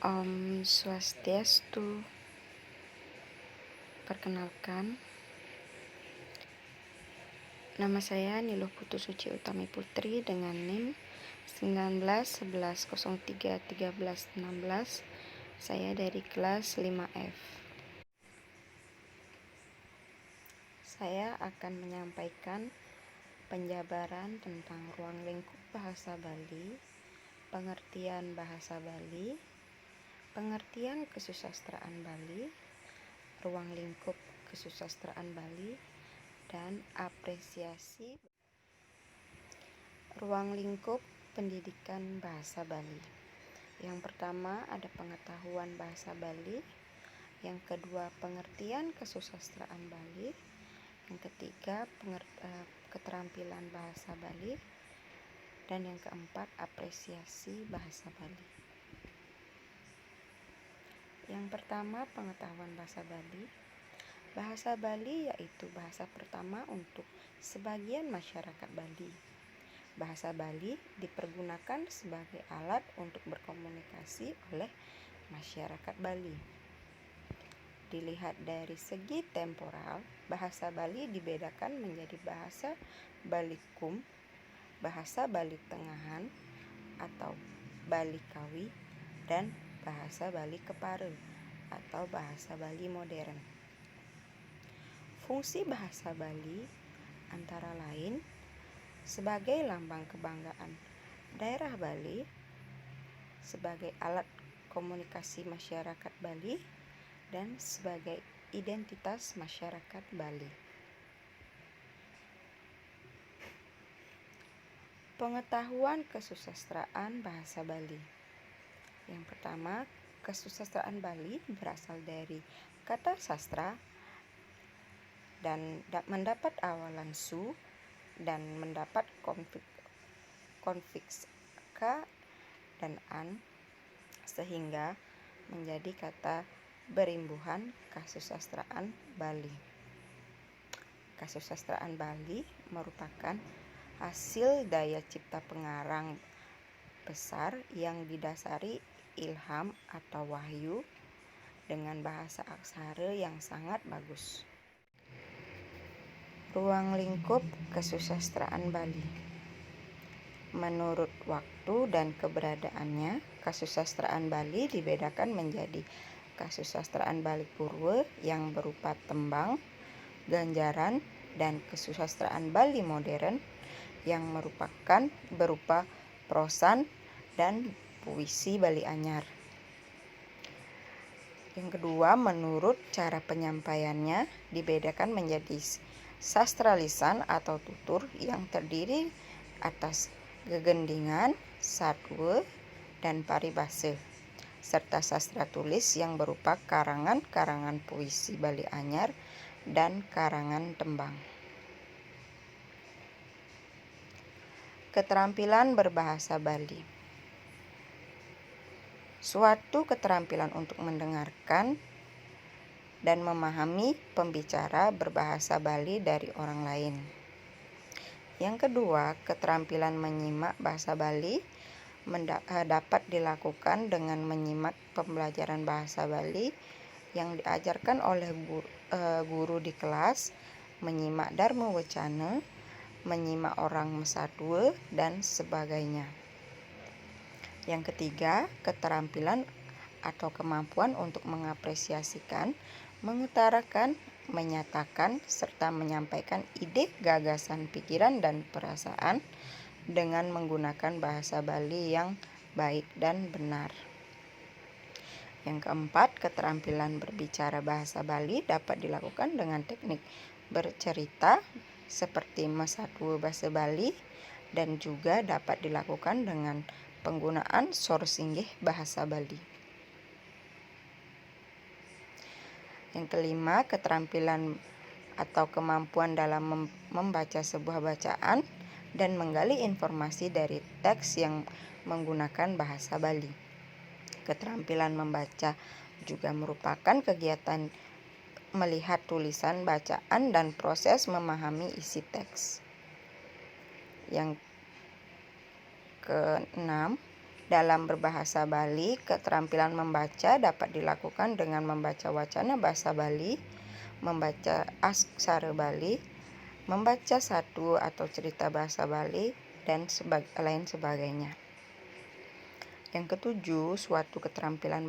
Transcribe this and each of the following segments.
Om Swastiastu. Perkenalkan, nama saya Niluh Putu Suci Utami Putri dengan NIM 1911031316. Saya dari kelas 5F. Saya akan menyampaikan penjabaran tentang ruang lingkup bahasa Bali, pengertian bahasa Bali, pengertian kesusastraan Bali, ruang lingkup kesusastraan Bali, dan apresiasi ruang lingkup pendidikan bahasa Bali. Yang pertama ada pengetahuan bahasa Bali, yang kedua pengertian kesusastraan Bali, yang ketiga keterampilan bahasa Bali, dan yang keempat apresiasi bahasa Bali. Yang pertama pengetahuan bahasa Bali. Bahasa Bali yaitu bahasa pertama untuk sebagian masyarakat Bali. Bahasa Bali dipergunakan sebagai alat untuk berkomunikasi oleh masyarakat Bali. Dilihat dari segi temporal, bahasa Bali dibedakan menjadi bahasa Bali Kum, bahasa Bali Tengahan atau Bali Kawi, dan bahasa Bali Kepare atau bahasa Bali modern. Fungsi bahasa Bali antara lain sebagai lambang kebanggaan daerah Bali, sebagai alat komunikasi masyarakat Bali, dan sebagai identitas masyarakat Bali. Pengetahuan kesusastraan bahasa Bali. Yang pertama, kesusastraan Bali berasal dari kata sastra dan mendapat awalan su dan mendapat konfiks ka dan an, sehingga menjadi kata berimbuhan kasusastraan Bali. Kasusastraan Bali merupakan hasil daya cipta pengarang besar yang didasari ilham atau wahyu dengan bahasa aksara yang sangat bagus. Ruang lingkup kesusastraan Bali. Menurut waktu dan keberadaannya, kasusastraan Bali dibedakan menjadi kasusastraan Bali Purwa yang berupa tembang, ganjaran, dan kasusastraan Bali modern yang merupakan berupa prosan dan puisi Bali Anyar. Yang kedua, menurut cara penyampaiannya dibedakan menjadi sastra lisan atau tutur yang terdiri atas gegendingan, satwa, dan paribasa, serta sastra tulis yang berupa karangan-karangan puisi Bali Anyar dan karangan tembang. Keterampilan berbahasa Bali. Suatu keterampilan untuk mendengarkan dan memahami pembicara berbahasa Bali dari orang lain. Yang kedua, keterampilan menyimak bahasa Bali dapat dilakukan dengan menyimak pembelajaran bahasa Bali yang diajarkan oleh guru di kelas, menyimak Dharma Wacana, menyimak orang Mesadua, dan sebagainya. Yang ketiga, keterampilan atau kemampuan untuk mengapresiasikan, mengutarakan, menyatakan, serta menyampaikan ide, gagasan, pikiran, dan perasaan dengan menggunakan bahasa Bali yang baik dan benar. Yang keempat, keterampilan berbicara bahasa Bali dapat dilakukan dengan teknik bercerita seperti Mesadua bahasa Bali, dan juga dapat dilakukan dengan penggunaan sor singgih bahasa Bali. Yang kelima, keterampilan atau kemampuan dalam membaca sebuah bacaan dan menggali informasi dari teks yang menggunakan bahasa Bali. Keterampilan membaca juga merupakan kegiatan melihat tulisan bacaan dan proses memahami isi teks. Yang keenam, Dalam berbahasa Bali, keterampilan membaca dapat dilakukan dengan membaca wacana bahasa Bali, membaca aksara Bali, membaca satu atau cerita bahasa Bali, dan lain sebagainya. Yang ketujuh, suatu keterampilan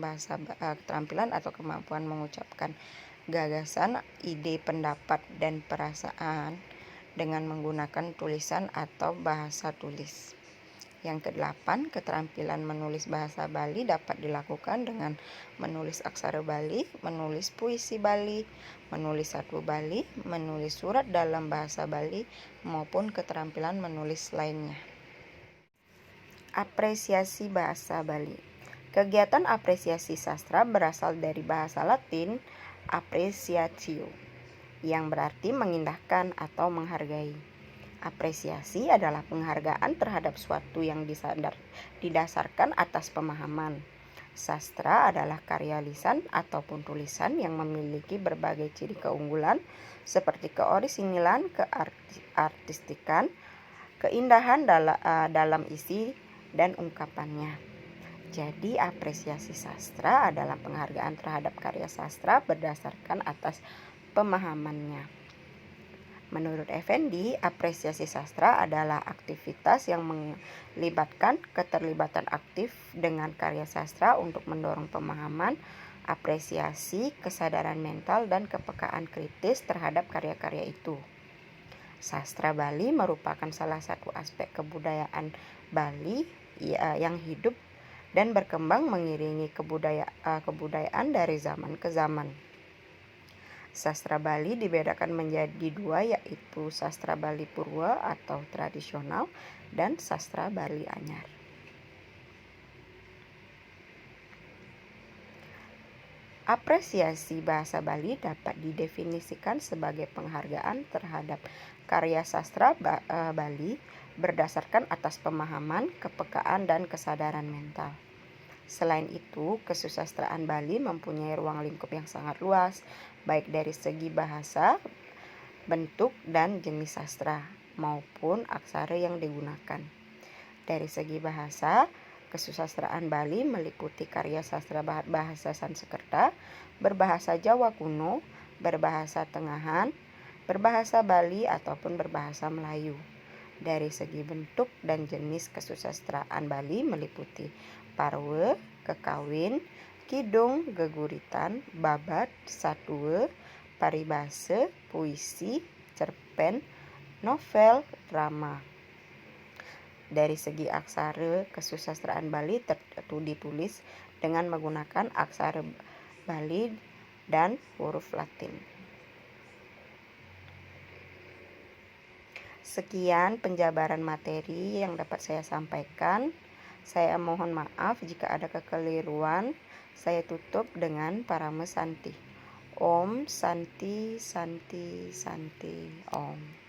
atau kemampuan mengucapkan gagasan, ide, pendapat, dan perasaan dengan menggunakan tulisan atau bahasa tulis. Yang kedelapan, keterampilan menulis bahasa Bali dapat dilakukan dengan menulis aksara Bali, menulis puisi Bali, menulis satwa Bali, menulis surat dalam bahasa Bali, maupun keterampilan menulis lainnya. Apresiasi bahasa Bali. Kegiatan apresiasi sastra berasal dari bahasa Latin appreciatio, yang berarti mengindahkan atau menghargai. Apresiasi adalah penghargaan terhadap suatu yang didasarkan atas pemahaman. Sastra adalah karya lisan ataupun tulisan yang memiliki berbagai ciri keunggulan seperti keorisinilan, keartistikan, keindahan dalam isi dan ungkapannya. Jadi apresiasi sastra adalah penghargaan terhadap karya sastra berdasarkan atas pemahamannya. Menurut Effendi, apresiasi sastra adalah aktivitas yang melibatkan keterlibatan aktif dengan karya sastra untuk mendorong pemahaman, apresiasi, kesadaran mental, dan kepekaan kritis terhadap karya-karya itu. Sastra Bali merupakan salah satu aspek kebudayaan Bali yang hidup dan berkembang mengiringi kebudayaan dari zaman ke zaman. Sastra Bali dibedakan menjadi dua, yaitu Sastra Bali Purwa atau tradisional dan Sastra Bali Anyar. Apresiasi bahasa Bali dapat didefinisikan sebagai penghargaan terhadap karya sastra Bali berdasarkan atas pemahaman, kepekaan, dan kesadaran mental. Selain itu, kesusastraan Bali mempunyai ruang lingkup yang sangat luas, baik dari segi bahasa, bentuk, dan jenis sastra, maupun aksara yang digunakan. Dari segi bahasa, kesusastraan Bali meliputi karya sastra bahasa Sanskerta, berbahasa Jawa kuno, berbahasa Tengahan, berbahasa Bali, ataupun berbahasa Melayu. Dari segi bentuk dan jenis kesusastraan Bali meliputi parwe, kekawin, kidung, geguritan, babat, satwa, paribase, puisi, cerpen, novel, drama. Dari segi aksara, kesusastraan Bali ditulis dengan menggunakan aksara Bali dan huruf Latin. Sekian penjabaran materi yang dapat saya sampaikan. Saya mohon maaf jika ada kekeliruan. Saya tutup dengan Parama Santi. Om Santi Santi Santi Om.